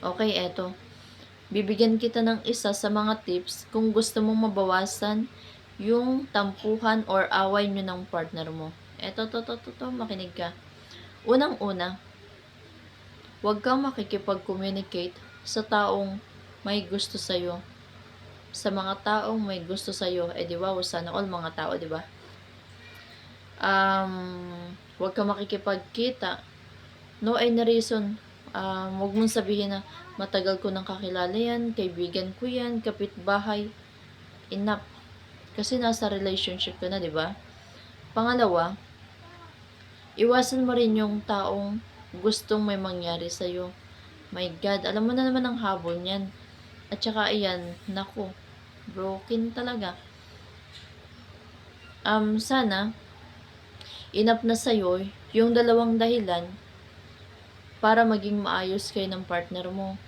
Okay, eto. Bibigyan kita ng isa sa mga tips kung gusto mong mabawasan yung tampuhan or away nyo ng partner mo. Eto, makinig ka. Unang-una, huwag kang makikipag-communicate sa taong may gusto sa'yo. Sa mga taong may gusto sa'yo, di ba, sana all mga tao, di ba? Huwag kang makikipagkita. No any reason. Huwag mong sabihin na matagal ko nang kakilala yan, kaibigan ko yan, kapitbahay. Enough. Kasi nasa relationship ka na, di ba? Pangalawa, iwasan mo rin yung taong gustong may mangyari sa'yo. My God, alam mo na naman ang habol niyan. At saka ayan, naku, broken talaga. Sana, enough na sa'yo yung dalawang dahilan para maging maayos kayo ng partner mo.